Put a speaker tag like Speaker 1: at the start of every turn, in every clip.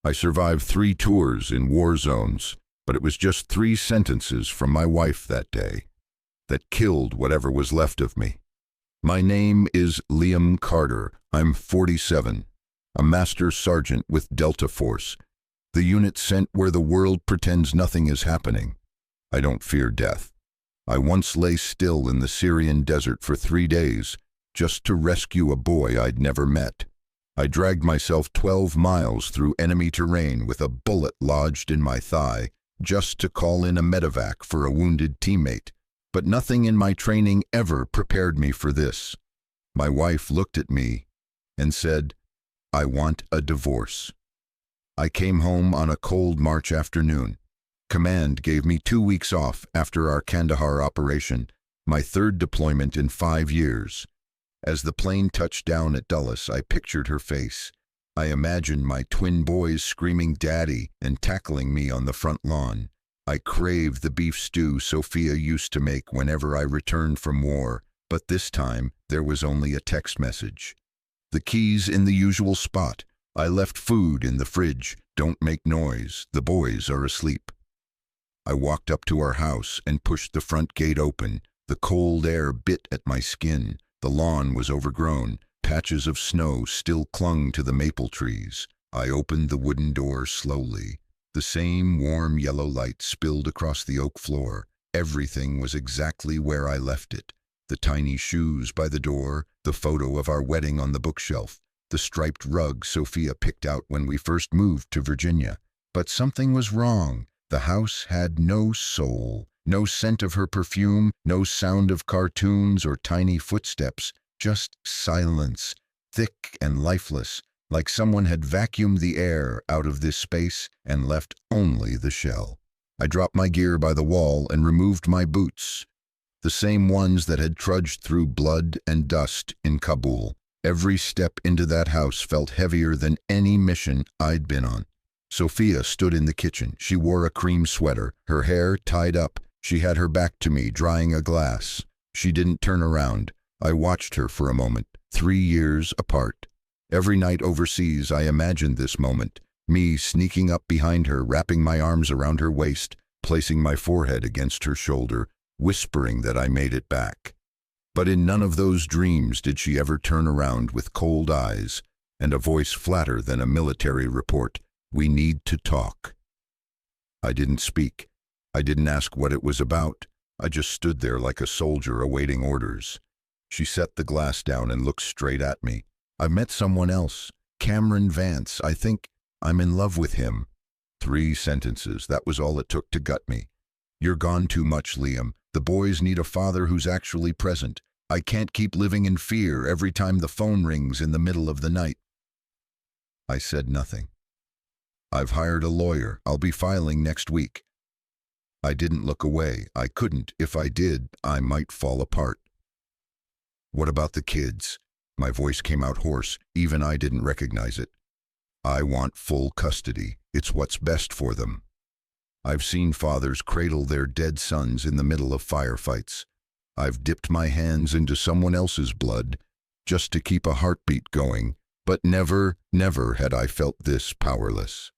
Speaker 1: I survived 3 tours in war zones, but it was just 3 sentences from my wife that day that killed whatever was left of me. My name is Liam Carter. I'm 47, a master sergeant with Delta Force, the unit sent where the world pretends nothing is happening. I don't fear death. I once lay still in the Syrian desert for 3 days just to rescue a boy I'd never met. I dragged myself 12 miles through enemy terrain with a bullet lodged in my thigh just to call in a medevac for a wounded teammate. But nothing in my training ever prepared me for this. My wife looked at me and said, "I want a divorce." I came home on a cold March afternoon. Command gave me 2 weeks off after our Kandahar operation, my 3rd deployment in 5 years. As the plane touched down at Dulles, I pictured her face. I imagined my twin boys screaming "Daddy" and tackling me on the front lawn. I craved the beef stew Sophia used to make whenever I returned from war, but this time there was only a text message. The keys in the usual spot. I left food in the fridge. Don't make noise. The boys are asleep. I walked up to our house and pushed the front gate open. The cold air bit at my skin. The lawn was overgrown. Patches of snow still clung to the maple trees. I opened the wooden door slowly. The same warm yellow light spilled across the oak floor. Everything was exactly where I left it. The tiny shoes by the door, the photo of our wedding on the bookshelf, the striped rug Sophia picked out when we first moved to Virginia. But something was wrong. The house had no soul, no scent of her perfume, no sound of cartoons or tiny footsteps, just silence, thick and lifeless, like someone had vacuumed the air out of this space and left only the shell. I dropped my gear by the wall and removed my boots, the same ones that had trudged through blood and dust in Kabul. Every step into that house felt heavier than any mission I'd been on. Sophia stood in the kitchen. She wore a cream sweater, her hair tied up. She had her back to me, drying a glass. She didn't turn around. I watched her for a moment, 3 years apart. Every night overseas, I imagined this moment, me sneaking up behind her, wrapping my arms around her waist, placing my forehead against her shoulder, whispering that I made it back. But in none of those dreams did she ever turn around with cold eyes and a voice flatter than a military report. "We need to talk." I didn't speak. I didn't ask what it was about. I just stood there like a soldier awaiting orders. She set the glass down and looked straight at me. "I've met someone else, Cameron Vance. I think I'm in love with him." 3 sentences, that was all it took to gut me. "You're gone too much, Liam. The boys need a father who's actually present. I can't keep living in fear every time the phone rings in the middle of the night." I said nothing. "I've hired a lawyer. I'll be filing next week." I didn't look away. I couldn't. If I did, I might fall apart. "What about the kids?" My voice came out hoarse. Even I didn't recognize it. "I want full custody. It's what's best for them. I've seen fathers cradle their dead sons in the middle of firefights. I've dipped my hands into someone else's blood just to keep a heartbeat going, but never, never had I felt this powerless."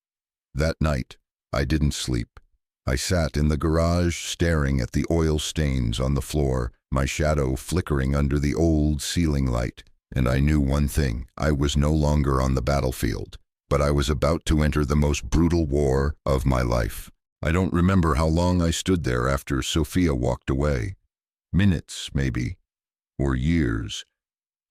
Speaker 1: That night, I didn't sleep. I sat in the garage staring at the oil stains on the floor, my shadow flickering under the old ceiling light. And I knew one thing: I was no longer on the battlefield, but I was about to enter the most brutal war of my life. I don't remember how long I stood there after Sophia walked away. Minutes, maybe, or years.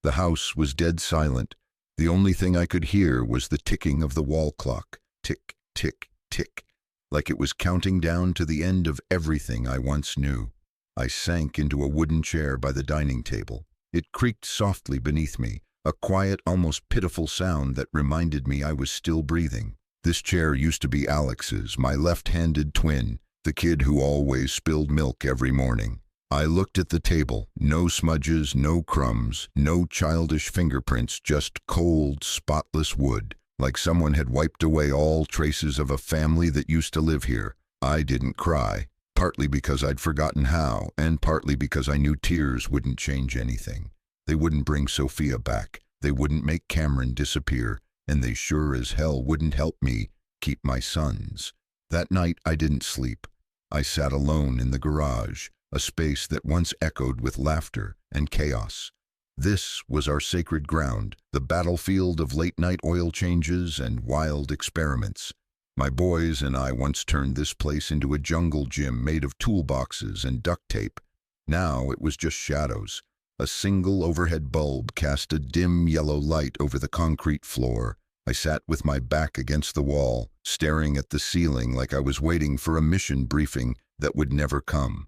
Speaker 1: The house was dead silent. The only thing I could hear was the ticking of the wall clock. Tick, tick, tick, like it was counting down to the end of everything I once knew. I sank into a wooden chair by the dining table. It creaked softly beneath me, a quiet, almost pitiful sound that reminded me I was still breathing. This chair used to be Alex's, my left-handed twin, the kid who always spilled milk every morning. I looked at the table. No smudges, no crumbs, no childish fingerprints, just cold, spotless wood, like someone had wiped away all traces of a family that used to live here. I didn't cry, partly because I'd forgotten how, and partly because I knew tears wouldn't change anything. They wouldn't bring Sophia back, they wouldn't make Cameron disappear, and they sure as hell wouldn't help me keep my sons. That night I didn't sleep. I sat alone in the garage, a space that once echoed with laughter and chaos. This was our sacred ground, the battlefield of late-night oil changes and wild experiments. My boys and I once turned this place into a jungle gym made of toolboxes and duct tape. Now it was just shadows. A single overhead bulb cast a dim yellow light over the concrete floor. I sat with my back against the wall, staring at the ceiling like I was waiting for a mission briefing that would never come.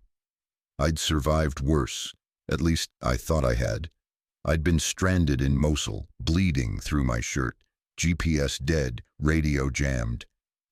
Speaker 1: I'd survived worse. At least I thought I had. I'd been stranded in Mosul, bleeding through my shirt, GPS dead, radio jammed.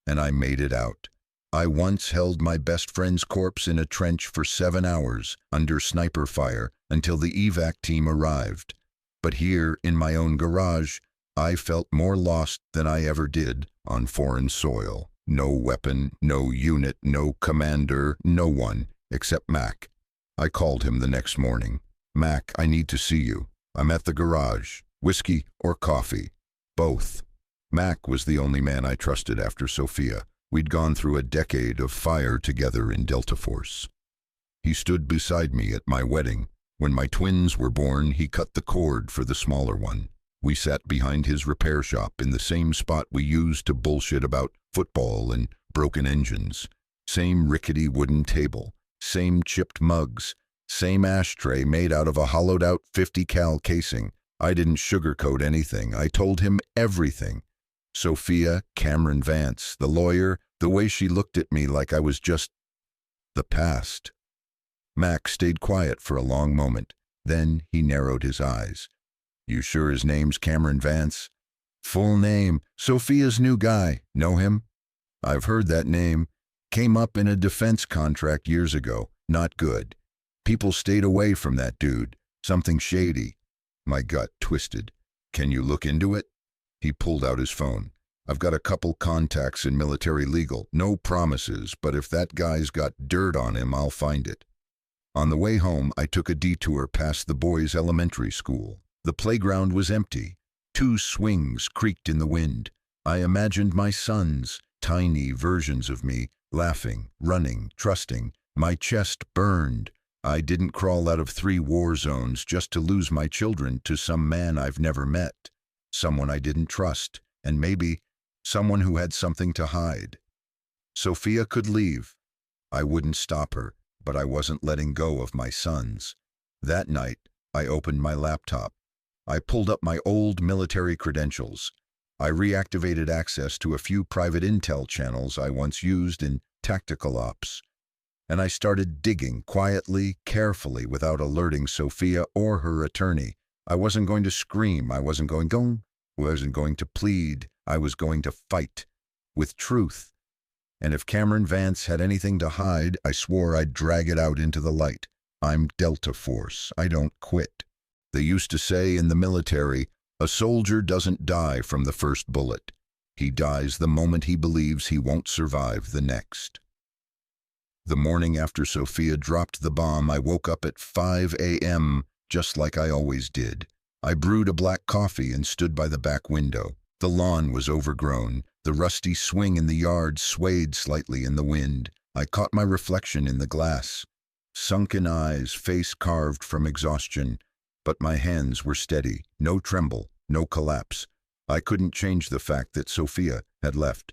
Speaker 1: And I made it out. I once held my best friend's corpse in a trench for 7 hours under sniper fire until the evac team arrived. But here, in my own garage, I felt more lost than I ever did on foreign soil. No weapon, no unit, no commander, no one, except Mac. I called him the next morning. "Mac, I need to see you. I'm at the garage. Whiskey or coffee?" "Both." Mac was the only man I trusted after Sophia. We'd gone through a decade of fire together in Delta Force. He stood beside me at my wedding. When my twins were born, he cut the cord for the smaller one. We sat behind his repair shop in the same spot we used to bullshit about football and broken engines. Same rickety wooden table, same chipped mugs, same ashtray made out of a hollowed-out 50 cal casing. I didn't sugarcoat anything. I told him everything. Sophia, Cameron Vance, the lawyer, the way she looked at me like I was just the past. Mac stayed quiet for a long moment. Then he narrowed his eyes. "You sure his name's Cameron Vance?" "Full name. Sophia's new guy. Know him?" "I've heard that name. Came up in a defense contract years ago. Not good. People stayed away from that dude. Something shady." My gut twisted. "Can you look into it?" He pulled out his phone. "I've got a couple contacts in military legal. No promises, but if that guy's got dirt on him, I'll find it." On the way home, I took a detour past the boys' elementary school. The playground was empty. 2 swings creaked in the wind. I imagined my sons, tiny versions of me, laughing, running, trusting. My chest burned. I didn't crawl out of 3 war zones just to lose my children to some man I've never met. Someone I didn't trust, and maybe someone who had something to hide. Sophia could leave. I wouldn't stop her, but I wasn't letting go of my sons. That night, I opened my laptop. I pulled up my old military credentials. I reactivated access to a few private intel channels I once used in tactical ops. And I started digging quietly, carefully, without alerting Sophia or her attorney. I wasn't going to scream. I wasn't going to plead. I was going to fight with truth. And if Cameron Vance had anything to hide, I swore I'd drag it out into the light. I'm Delta Force. I don't quit. They used to say in the military, a soldier doesn't die from the first bullet. He dies the moment he believes he won't survive the next. The morning after Sophia dropped the bomb, I woke up at 5 a.m., just like I always did. I brewed a black coffee and stood by the back window. The lawn was overgrown. The rusty swing in the yard swayed slightly in the wind. I caught my reflection in the glass. Sunken eyes, face carved from exhaustion. But my hands were steady. No tremble, no collapse. I couldn't change the fact that Sophia had left,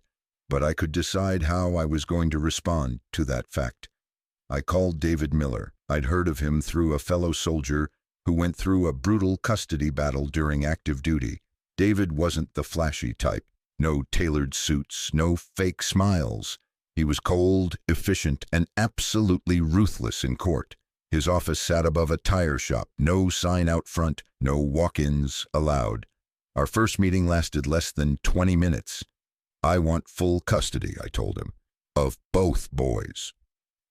Speaker 1: but I could decide how I was going to respond to that fact. I called David Miller. I'd heard of him through a fellow soldier who went through a brutal custody battle during active duty. David wasn't the flashy type. No tailored suits, no fake smiles. He was cold, efficient, and absolutely ruthless in court. His office sat above a tire shop, no sign out front, no walk-ins allowed. Our first meeting lasted less than 20 minutes. "I want full custody," I told him, "of both boys."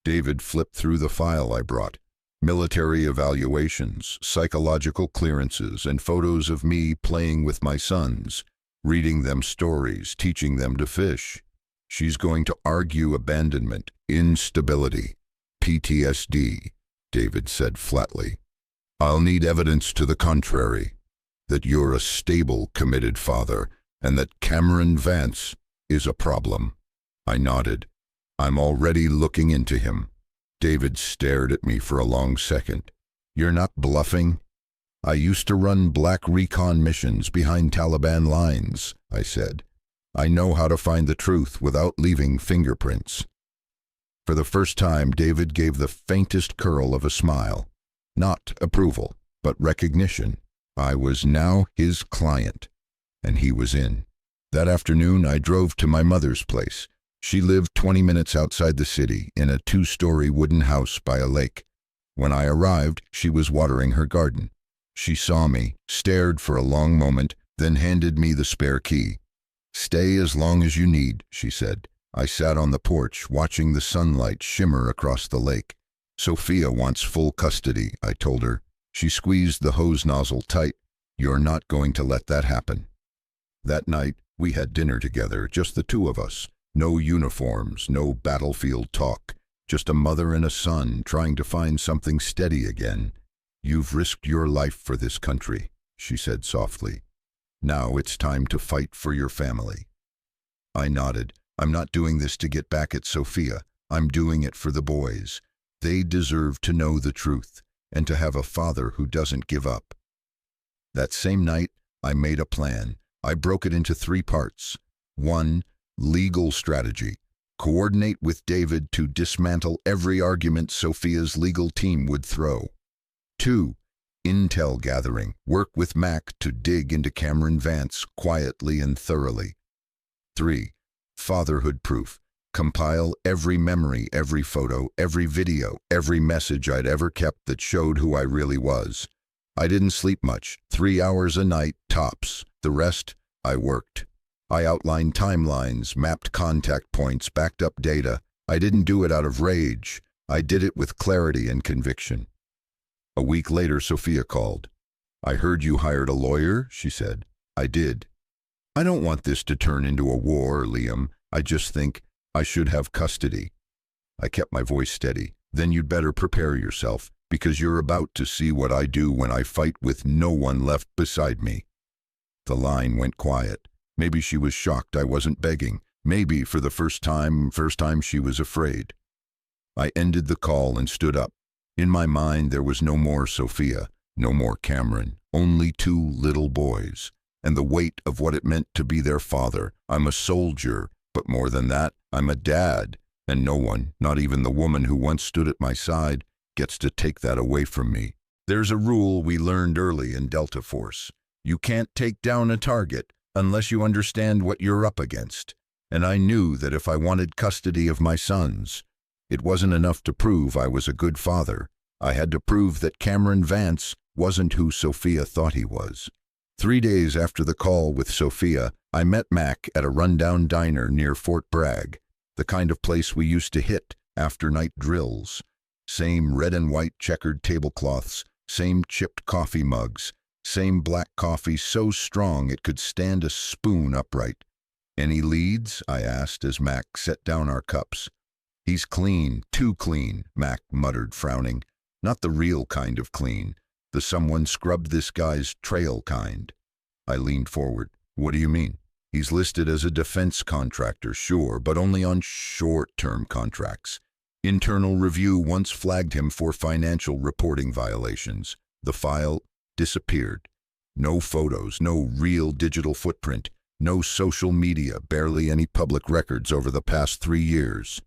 Speaker 1: David flipped through the file I brought. Military evaluations, psychological clearances, and photos of me playing with my sons, reading them stories, teaching them to fish. "She's going to argue abandonment, instability, PTSD," David said flatly. "I'll need evidence to the contrary, that you're a stable, committed father, and that Cameron Vance is a problem. I nodded. I'm already looking into him. David stared at me for a long second. You're not bluffing? I used to run black recon missions behind Taliban lines, I said. I know how to find the truth without leaving fingerprints. For the first time, David gave the faintest curl of a smile. Not approval, but recognition. I was now his client, and he was in. That afternoon, I drove to my mother's place. She lived 20 minutes outside the city in a 2-story wooden house by a lake. When I arrived, she was watering her garden. She saw me, stared for a long moment, then handed me the spare key. Stay as long as you need, she said. I sat on the porch, watching the sunlight shimmer across the lake. Sophia wants full custody, I told her. She squeezed the hose nozzle tight. You're not going to let that happen. That night, we had dinner together, just the two of us. No uniforms, no battlefield talk. Just a mother and a son trying to find something steady again. You've risked your life for this country, she said softly. Now it's time to fight for your family. I nodded. I'm not doing this to get back at Sophia. I'm doing it for the boys. They deserve to know the truth and to have a father who doesn't give up. That same night, I made a plan. I broke it into 3 parts. 1. Legal strategy. Coordinate with David to dismantle every argument Sophia's legal team would throw. 2. Intel gathering. Work with Mac to dig into Cameron Vance quietly and thoroughly. 3. Fatherhood proof. Compile every memory, every photo, every video, every message I'd ever kept that showed who I really was. I didn't sleep much, 3 hours a night, tops. The rest, I worked. I outlined timelines, mapped contact points, backed up data. I didn't do it out of rage. I did it with clarity and conviction. A week later, Sophia called. I heard you hired a lawyer, she said. I did. I don't want this to turn into a war, Liam. I just think I should have custody. I kept my voice steady. Then you'd better prepare yourself, because you're about to see what I do when I fight with no one left beside me. The line went quiet. Maybe she was shocked I wasn't begging. Maybe for the first time she was afraid. I ended the call and stood up. In my mind, there was no more Sophia, no more Cameron, only 2 little boys, and the weight of what it meant to be their father. I'm a soldier, but more than that, I'm a dad, and no one, not even the woman who once stood at my side, gets to take that away from me. There's a rule we learned early in Delta Force. You can't take down a target unless you understand what you're up against. And I knew that if I wanted custody of my sons, it wasn't enough to prove I was a good father. I had to prove that Cameron Vance wasn't who Sophia thought he was. 3 days after the call with Sophia, I met Mac at a rundown diner near Fort Bragg, the kind of place we used to hit after night drills. Same red and white checkered tablecloths, same chipped coffee mugs, same black coffee so strong it could stand a spoon upright. Any leads? I asked as Mac set down our cups. He's clean, too clean, Mac muttered, frowning. Not the real kind of clean, the someone scrubbed this guy's trail kind. I leaned forward. What do you mean? He's listed as a defense contractor, sure, but only on short-term contracts. Internal review once flagged him for financial reporting violations. The file disappeared. No photos, no real digital footprint, no social media, barely any public records over the past 3 years.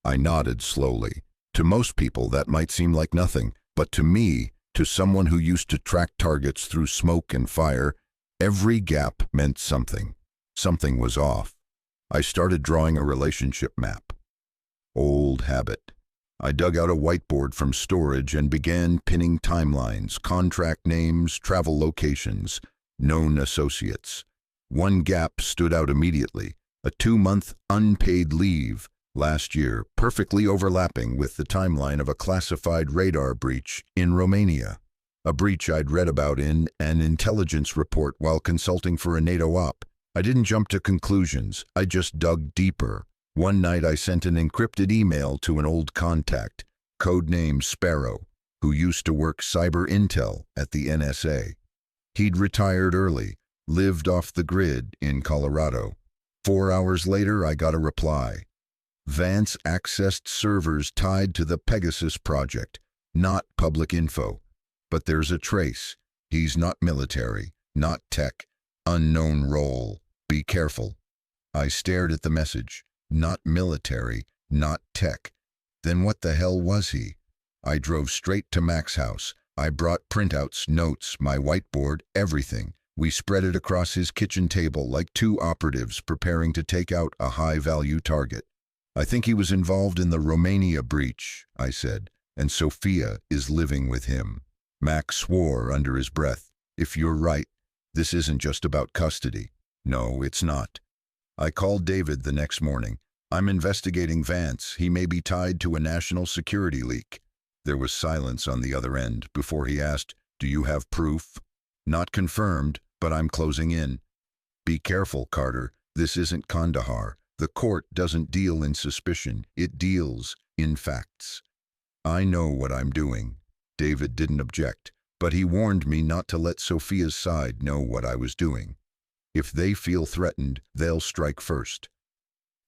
Speaker 1: I nodded slowly. To most people, that might seem like nothing, but to me, to someone who used to track targets through smoke and fire, every gap meant something. Something was off. I started drawing a relationship map. Old habit. I dug out a whiteboard from storage and began pinning timelines, contract names, travel locations, known associates. One gap stood out immediately, a 2-month unpaid leave last year, perfectly overlapping with the timeline of a classified radar breach in Romania. A breach I'd read about in an intelligence report while consulting for a NATO op. I didn't jump to conclusions, I just dug deeper. One night I sent an encrypted email to an old contact, codename Sparrow, who used to work cyber intel at the NSA. He'd retired early, lived off the grid in Colorado. 4 hours later, I got a reply. Vance accessed servers tied to the Pegasus project, not public info. But there's a trace. He's not military, not tech, unknown role. Be careful. I stared at the message. Not military, not tech. Then what the hell was he? I drove straight to Mac's house. I brought printouts, notes, my whiteboard, everything. We spread it across his kitchen table like two operatives preparing to take out a high-value target. I think he was involved in the Romania breach, I said, and Sophia is living with him. Mac swore under his breath. If you're right, this isn't just about custody. No, it's not. I called David the next morning. I'm investigating Vance. He may be tied to a national security leak. There was silence on the other end before he asked, do you have proof? Not confirmed, but I'm closing in. Be careful, Carter. This isn't Kandahar. The court doesn't deal in suspicion. It deals in facts. I know what I'm doing. David didn't object, but he warned me not to let Sophia's side know what I was doing. If they feel threatened, they'll strike first.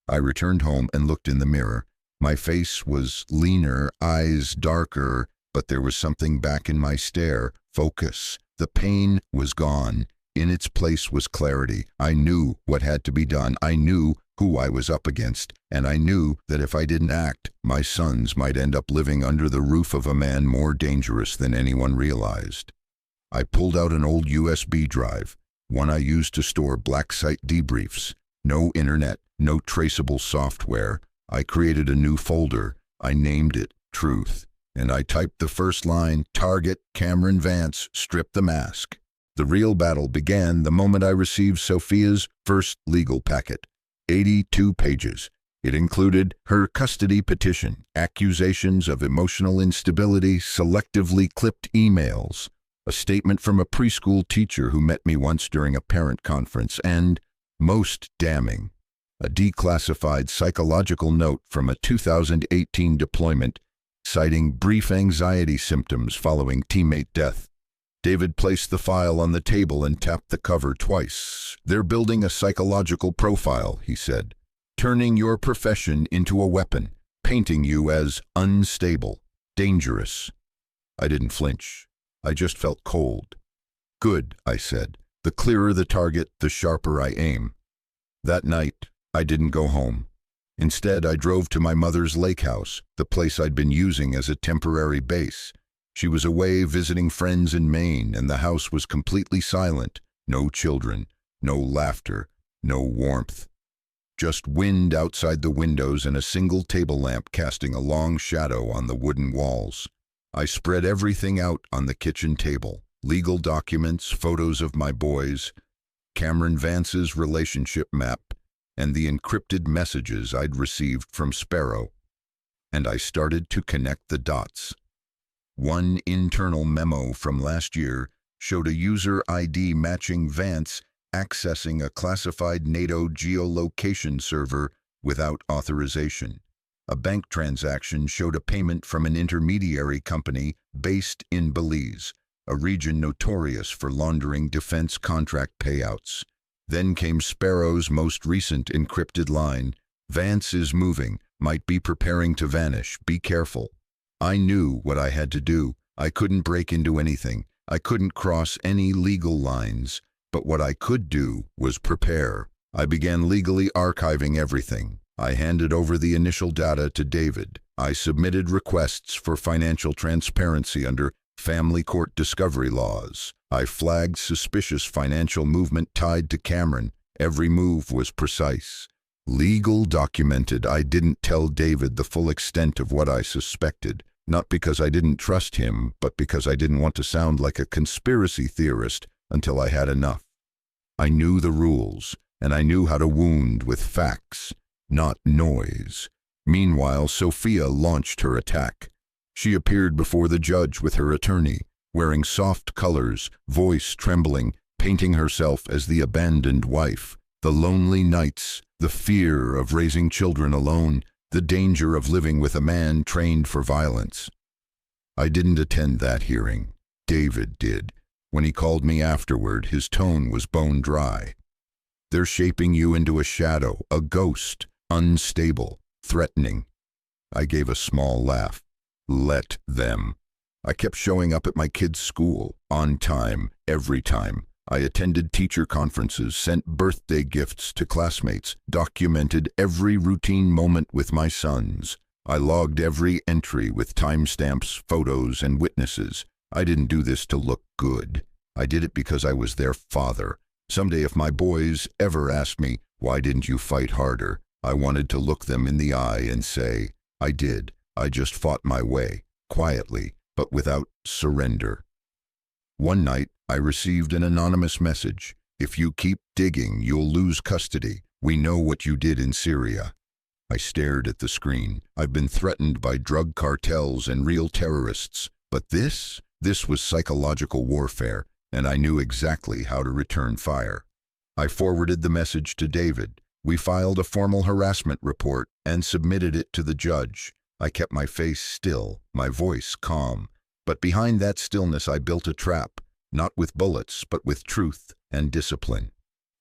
Speaker 1: I returned home and looked in the mirror. My face was leaner, eyes darker, but there was something back in my stare, focus. The pain was gone. In its place was clarity. I knew what had to be done. I knew who I was up against, and I knew that if I didn't act, my sons might end up living under the roof of a man more dangerous than anyone realized. I pulled out an old USB drive, one I used to store black site debriefs. No internet, no traceable software. I created a new folder. I named it Truth, and I typed the first line, Target Cameron Vance, strip the mask. The real battle began the moment I received Sophia's first legal packet. 82 pages. It included her custody petition, accusations of emotional instability, selectively clipped emails, a statement from a preschool teacher who met me once during a parent conference, and, most damning, a declassified psychological note from a 2018 deployment citing brief anxiety symptoms following teammate death. David placed the file on the table and tapped the cover twice. They're building a psychological profile, he said, turning your profession into a weapon, painting you as unstable, dangerous. I didn't flinch. I just felt cold. Good, I said. The clearer the target, the sharper I aim. That night, I didn't go home. Instead, I drove to my mother's lake house, the place I'd been using as a temporary base. She was away visiting friends in Maine, and the house was completely silent. No children, no laughter, no warmth. Just wind outside the windows and a single table lamp casting a long shadow on the wooden walls. I spread everything out on the kitchen table. Legal documents, photos of my boys, Cameron Vance's relationship map, and the encrypted messages I'd received from Sparrow. And I started to connect the dots. One internal memo from last year showed a user ID matching Vance accessing a classified NATO geolocation server without authorization. A bank transaction showed a payment from an intermediary company based in Belize, a region notorious for laundering defense contract payouts. Then came Sparrow's most recent encrypted line, Vance is moving, might be preparing to vanish, be careful. I knew what I had to do. I couldn't break into anything. I couldn't cross any legal lines. But what I could do was prepare. I began legally archiving everything. I handed over the initial data to David. I submitted requests for financial transparency under family court discovery laws. I flagged suspicious financial movement tied to Cameron. Every move was precise. Legal documented. I didn't tell David the full extent of what I suspected, not because I didn't trust him, but because I didn't want to sound like a conspiracy theorist until I had enough. I knew the rules, and I knew how to wound with facts, not noise. Meanwhile, Sophia launched her attack. She appeared before the judge with her attorney, wearing soft colors, voice trembling, painting herself as the abandoned wife. The lonely nights, the fear of raising children alone, the danger of living with a man trained for violence. I didn't attend that hearing. David did. When he called me afterward, his tone was bone dry. They're shaping you into a shadow, a ghost, unstable, threatening. I gave a small laugh. Let them. I kept showing up at my kids' school, on time, every time. I attended teacher conferences, sent birthday gifts to classmates, documented every routine moment with my sons. I logged every entry with timestamps, photos, and witnesses. I didn't do this to look good. I did it because I was their father. Someday if my boys ever asked me, "Why didn't you fight harder?" I wanted to look them in the eye and say, "I did. I just fought my way, quietly, but without surrender." One night, I received an anonymous message. "If you keep digging, you'll lose custody. We know what you did in Syria." I stared at the screen. I've been threatened by drug cartels and real terrorists. But this was psychological warfare, and I knew exactly how to return fire. I forwarded the message to David. We filed a formal harassment report and submitted it to the judge. I kept my face still, my voice calm. But behind that stillness I built a trap, not with bullets, but with truth and discipline.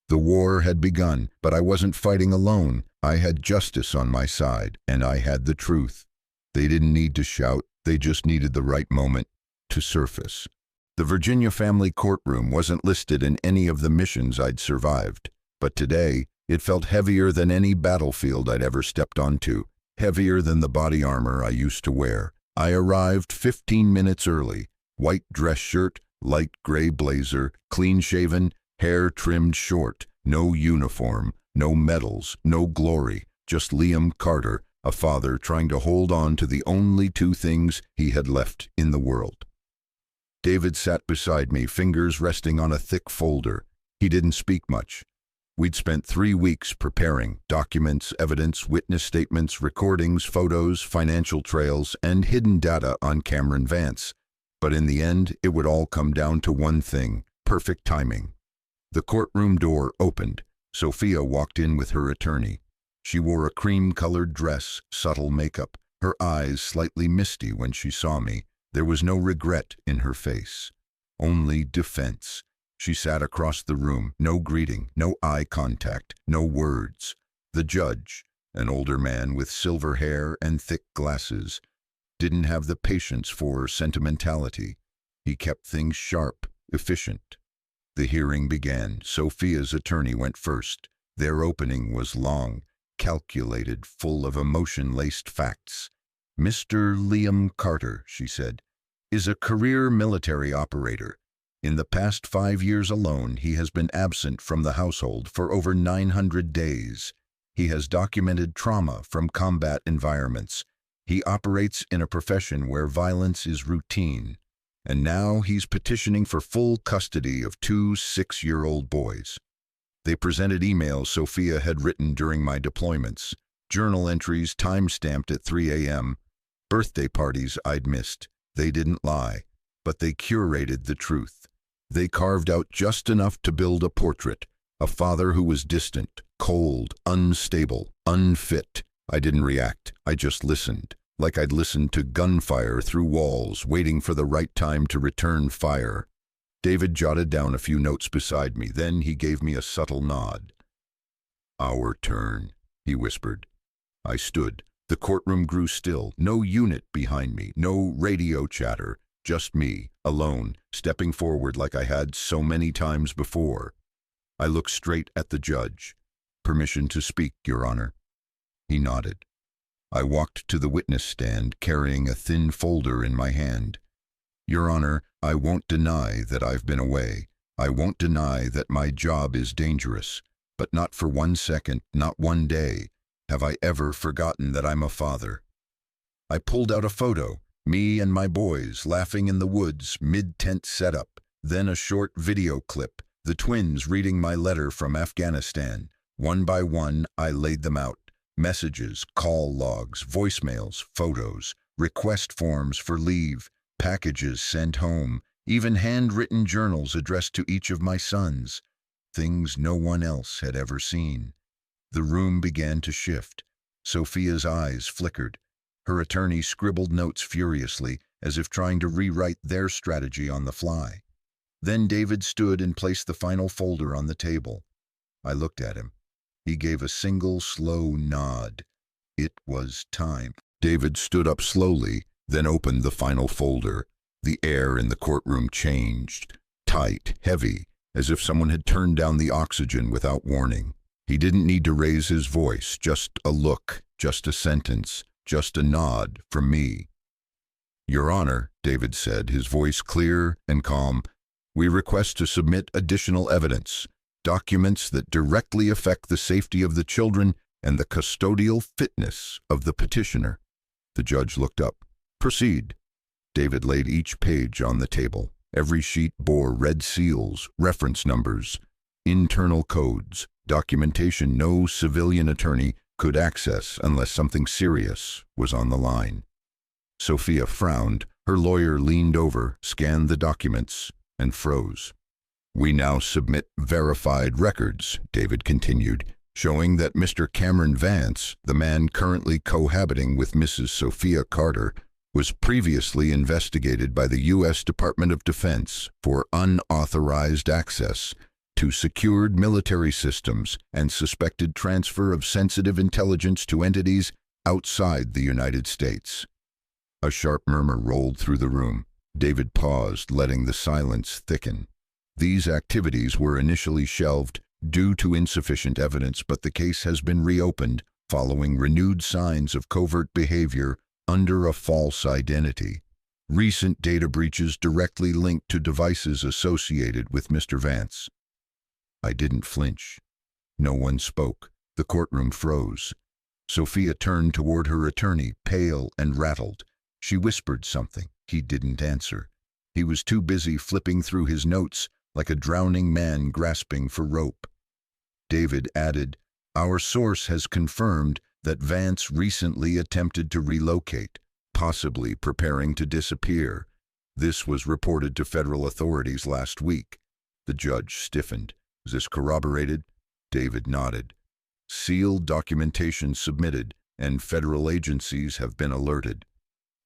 Speaker 1: The war had begun, but I wasn't fighting alone. I had justice on my side, and I had the truth. They didn't need to shout, they just needed the right moment to surface. The Virginia family courtroom wasn't listed in any of the missions I'd survived, but today it felt heavier than any battlefield I'd ever stepped onto, heavier than the body armor I used to wear. I arrived 15 minutes early, white dress shirt, light gray blazer, clean-shaven, hair trimmed short, no uniform, no medals, no glory, just Liam Carter, a father trying to hold on to the only two things he had left in the world. David sat beside me, fingers resting on a thick folder. He didn't speak much. We'd spent 3 weeks preparing documents, evidence, witness statements, recordings, photos, financial trails, and hidden data on Cameron Vance. But in the end, it would all come down to one thing: perfect timing. The courtroom door opened. Sophia walked in with her attorney. She wore a cream-colored dress, subtle makeup, her eyes slightly misty when she saw me. There was no regret in her face, only defense. She sat across the room, no greeting, no eye contact, no words. The judge, an older man with silver hair and thick glasses, didn't have the patience for sentimentality. He kept things sharp, efficient. The hearing began. Sophia's attorney went first. Their opening was long, calculated, full of emotion-laced facts. "Mr. Liam Carter," she said, "is a career military operator. In the past 5 years alone, he has been absent from the household for over 900 days. He has documented trauma from combat environments. He operates in a profession where violence is routine. And now he's petitioning for full custody of 2 6-year-old boys." They presented emails Sophia had written during my deployments, journal entries time-stamped at 3 a.m., birthday parties I'd missed. They didn't lie, but they curated the truth. They carved out just enough to build a portrait, a father who was distant, cold, unstable, unfit. I didn't react, I just listened, like I'd listened to gunfire through walls, waiting for the right time to return fire. David jotted down a few notes beside me, then he gave me a subtle nod. "Our turn," he whispered. I stood. The courtroom grew still, no unit behind me, no radio chatter, just me, alone, stepping forward like I had so many times before. I looked straight at the judge. "Permission to speak, Your Honor." He nodded. I walked to the witness stand, carrying a thin folder in my hand. "Your Honor, I won't deny that I've been away. I won't deny that my job is dangerous. But not for 1 second, not 1 day, have I ever forgotten that I'm a father." I pulled out a photo, me and my boys laughing in the woods, mid-tent setup, then a short video clip, the twins reading my letter from Afghanistan. One by one, I laid them out. Messages, call logs, voicemails, photos, request forms for leave, packages sent home, even handwritten journals addressed to each of my sons. Things no one else had ever seen. The room began to shift. Sophia's eyes flickered. Her attorney scribbled notes furiously, as if trying to rewrite their strategy on the fly. Then David stood and placed the final folder on the table. I looked at him. He gave a single slow nod. It was time. David stood up slowly, then opened the final folder. The air in the courtroom changed. Tight, heavy, as if someone had turned down the oxygen without warning. He didn't need to raise his voice, just a look, just a sentence, just a nod from me. "Your Honor," David said, his voice clear and calm, "we request to submit additional evidence, documents that directly affect the safety of the children and the custodial fitness of the petitioner." The judge looked up. "Proceed." David laid each page on the table. Every sheet bore red seals, reference numbers, internal codes, documentation no civilian attorney could access unless something serious was on the line. Sophia frowned. Her lawyer leaned over, scanned the documents, and froze. "We now submit verified records," David continued, "showing that Mr. Cameron Vance, the man currently cohabiting with Mrs. Sophia Carter, was previously investigated by the U.S. Department of Defense for unauthorized access to secured military systems and suspected transfer of sensitive intelligence to entities outside the United States." A sharp murmur rolled through the room. David paused, letting the silence thicken. "These activities were initially shelved due to insufficient evidence, but the case has been reopened following renewed signs of covert behavior under a false identity. Recent data breaches directly linked to devices associated with Mr. Vance." I didn't flinch. No one spoke. The courtroom froze. Sophia turned toward her attorney, pale and rattled. She whispered something. He didn't answer. He was too busy flipping through his notes like a drowning man grasping for rope. David added, "Our source has confirmed that Vance recently attempted to relocate, possibly preparing to disappear. This was reported to federal authorities last week." The judge stiffened. "Is this corroborated?" David nodded. "Sealed documentation submitted, and federal agencies have been alerted."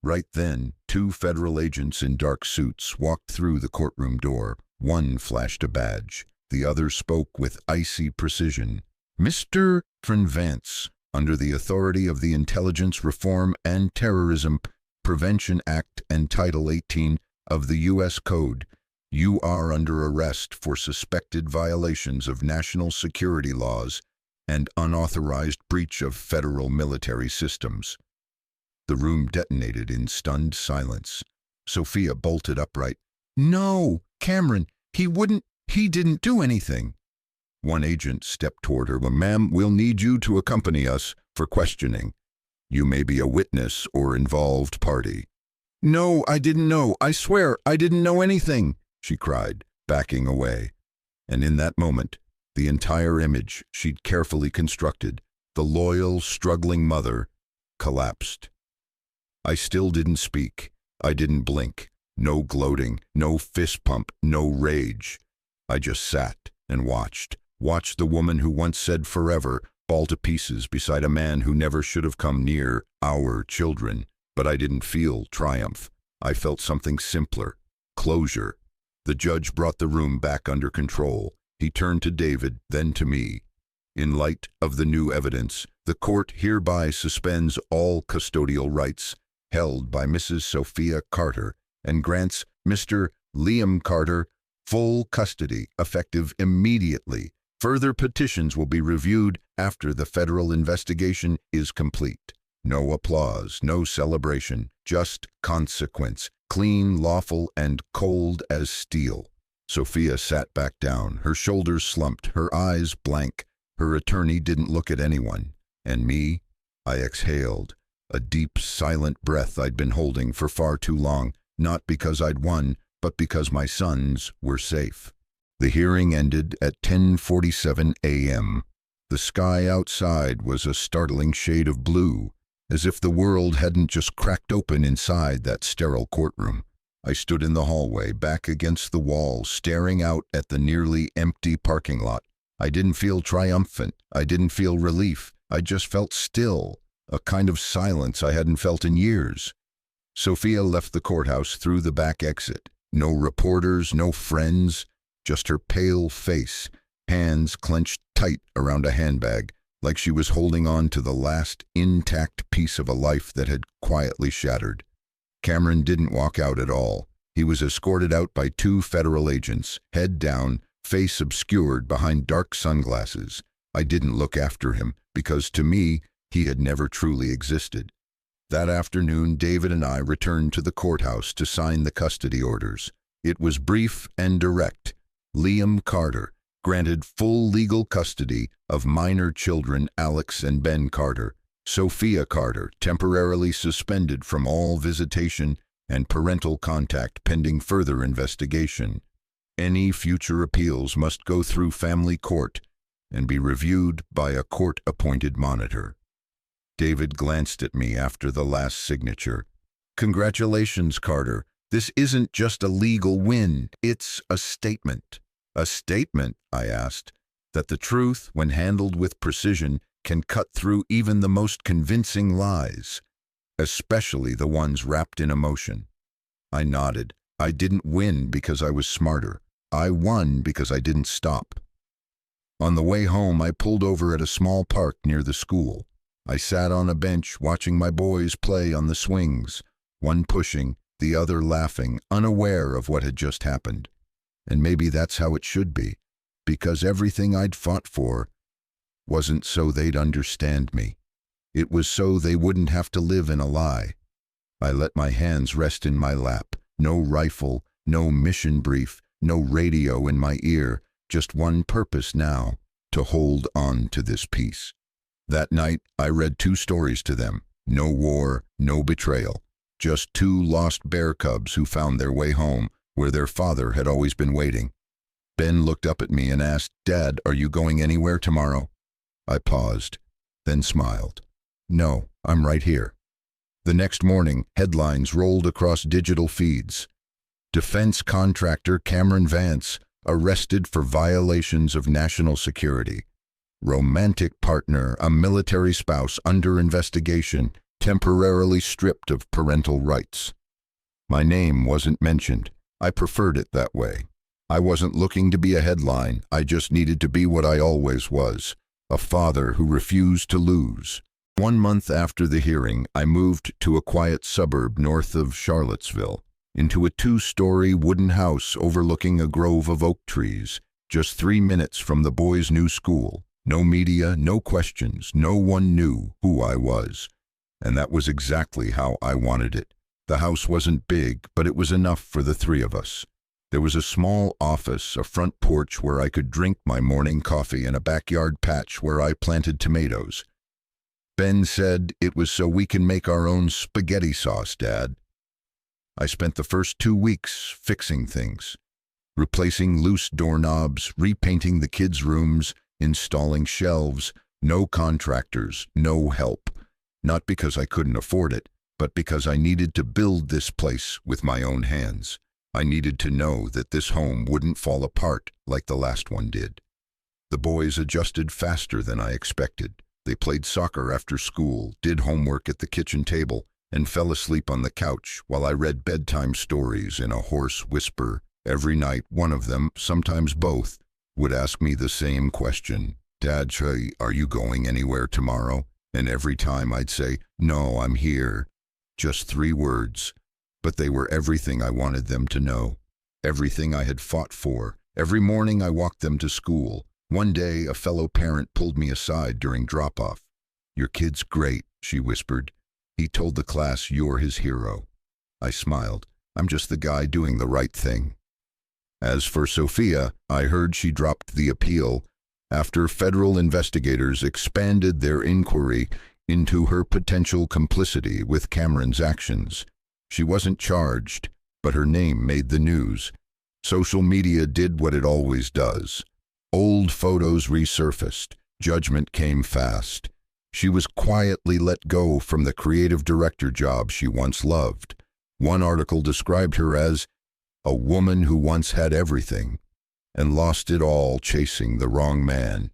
Speaker 1: Right then, two federal agents in dark suits walked through the courtroom door. One flashed a badge. The other spoke with icy precision. "Mr. Vance, under the authority of the Intelligence Reform and Terrorism Prevention Act and Title 18 of the U.S. Code, you are under arrest for suspected violations of national security laws and unauthorized breach of federal military systems." The room detonated in stunned silence. Sophia bolted upright. "No, Cameron, he didn't do anything." One agent stepped toward her. "Ma'am, we'll need you to accompany us for questioning. You may be a witness or involved party." "No, I didn't know. I swear, I didn't know anything," she cried, backing away. And in that moment, the entire image she'd carefully constructed, the loyal, struggling mother, collapsed. I still didn't speak. I didn't blink. No gloating, no fist pump, no rage. I just sat and watched the woman who once said forever fall to pieces beside a man who never should have come near our children. But I didn't feel triumph. I felt something simpler, closure. The judge brought the room back under control. He turned to David, then to me. "In light of the new evidence, the court hereby suspends all custodial rights held by Mrs. Sophia Carter and grants Mr. Liam Carter full custody, effective immediately. Further petitions will be reviewed after the federal investigation is complete." No applause, no celebration, just consequence, clean, lawful, and cold as steel. Sophia sat back down, her shoulders slumped, her eyes blank. Her attorney didn't look at anyone. And me? I exhaled. A deep, silent breath I'd been holding for far too long, not because I'd won, but because my sons were safe. The hearing ended at 10:47 a.m. The sky outside was a startling shade of blue, as if the world hadn't just cracked open inside that sterile courtroom. I stood in the hallway, back against the wall, staring out at the nearly empty parking lot. I didn't feel triumphant. I didn't feel relief. I just felt still, a kind of silence I hadn't felt in years. Sophia left the courthouse through the back exit. No reporters, no friends, just her pale face, hands clenched tight around a handbag, like she was holding on to the last intact piece of a life that had quietly shattered. Cameron didn't walk out at all. He was escorted out by 2 federal agents, head down, face obscured behind dark sunglasses. I didn't look after him, because to me, he had never truly existed. That afternoon, David and I returned to the courthouse to sign the custody orders. It was brief and direct. Liam Carter, granted full legal custody of minor children Alex and Ben Carter. Sophia Carter, temporarily suspended from all visitation and parental contact pending further investigation. Any future appeals must go through family court and be reviewed by a court-appointed monitor. David glanced at me after the last signature. "Congratulations, Carter. This isn't just a legal win, it's a statement." "A statement?" I asked. "That the truth, when handled with precision, can cut through even the most convincing lies, especially the ones wrapped in emotion." I nodded. I didn't win because I was smarter. I won because I didn't stop. On the way home, I pulled over at a small park near the school. I sat on a bench watching my boys play on the swings, one pushing, the other laughing, unaware of what had just happened. And maybe that's how it should be, because everything I'd fought for wasn't so they'd understand me. It was so they wouldn't have to live in a lie. I let my hands rest in my lap. No rifle, no mission brief, no radio in my ear, just one purpose now, to hold on to this peace. That night, I read 2 stories to them. No war, no betrayal. Just 2 lost bear cubs who found their way home, where their father had always been waiting. Ben looked up at me and asked, "Dad, are you going anywhere tomorrow?" I paused, then smiled. "No, I'm right here." The next morning, headlines rolled across digital feeds. Defense contractor Cameron Vance arrested for violations of national security. Romantic partner, a military spouse under investigation, temporarily stripped of parental rights. My name wasn't mentioned. I preferred it that way. I wasn't looking to be a headline. I just needed to be what I always was, a father who refused to lose. 1 month after the hearing, I moved to a quiet suburb north of Charlottesville, into a 2-story wooden house overlooking a grove of oak trees, just 3 minutes from the boys' new school. No media, no questions, no one knew who I was. And that was exactly how I wanted it. The house wasn't big, but it was enough for the 3 of us. There was a small office, a front porch where I could drink my morning coffee, and a backyard patch where I planted tomatoes. Ben said, "It was so we can make our own spaghetti sauce, Dad." I spent the first 2 weeks fixing things, replacing loose doorknobs, repainting the kids' rooms, installing shelves. No contractors, no help. Not because I couldn't afford it, but because I needed to build this place with my own hands. I needed to know that this home wouldn't fall apart like the last one did. The boys adjusted faster than I expected. They played soccer after school, did homework at the kitchen table, and fell asleep on the couch while I read bedtime stories in a hoarse whisper. Every night, one of them, sometimes both, would ask me the same question. "Dad, are you going anywhere tomorrow?" And every time I'd say, "No, I'm here." Just 3 words, but they were everything I wanted them to know, everything I had fought for. Every morning I walked them to school. One day, a fellow parent pulled me aside during drop-off. "Your kid's great," she whispered. "He told the class you're his hero." I smiled. I'm just the guy doing the right thing. As for Sophia, I heard she dropped the appeal after federal investigators expanded their inquiry into her potential complicity with Cameron's actions. She wasn't charged, but her name made the news. Social media did what it always does. Old photos resurfaced. Judgment came fast. She was quietly let go from the creative director job she once loved. One article described her as a woman who once had everything and lost it all chasing the wrong man.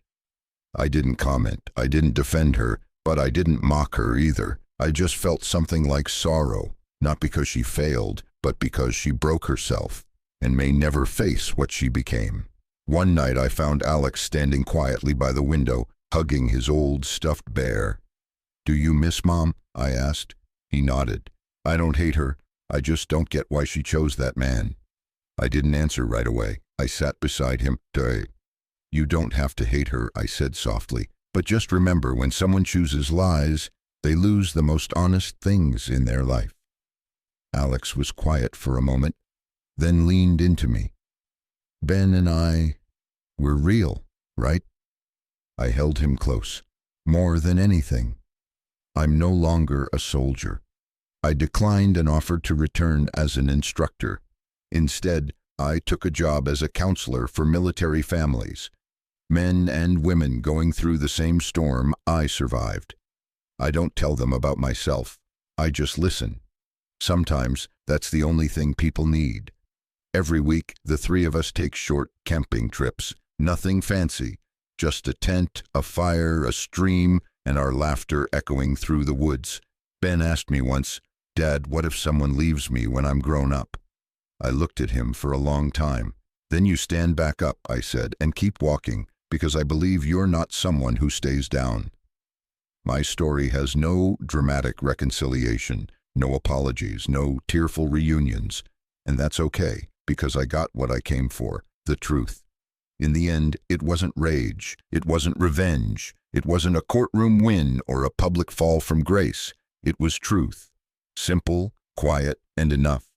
Speaker 1: I didn't comment. I didn't defend her, but I didn't mock her either. I just felt something like sorrow, not because she failed, but because she broke herself and may never face what she became. One night I found Alex standing quietly by the window, hugging his old stuffed bear. "Do you miss Mom?" I asked. He nodded. "I don't hate her. I just don't get why she chose that man." I didn't answer right away. I sat beside him. "You don't have to hate her," I said softly. "But just remember, when someone chooses lies, they lose the most honest things in their life." Alex was quiet for a moment, then leaned into me. "Ben and we're real, right?" I held him close. "More than anything. I'm no longer a soldier." I declined an offer to return as an instructor. Instead, I took a job as a counselor for military families. Men and women going through the same storm I survived. I don't tell them about myself. I just listen. Sometimes that's the only thing people need. Every week, the three of us take short camping trips. Nothing fancy. Just a tent, a fire, a stream, and our laughter echoing through the woods. Ben asked me once, "Dad, what if someone leaves me when I'm grown up?" I looked at him for a long time. "Then you stand back up," I said, "and keep walking, because I believe you're not someone who stays down." My story has no dramatic reconciliation, no apologies, no tearful reunions, and that's okay, because I got what I came for, the truth. In the end, it wasn't rage, it wasn't revenge, it wasn't a courtroom win or a public fall from grace. It was truth. Simple, quiet, and enough.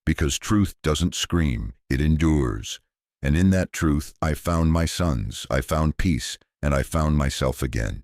Speaker 1: Because truth doesn't scream, it endures. And in that truth, I found my sons, I found peace, and I found myself again.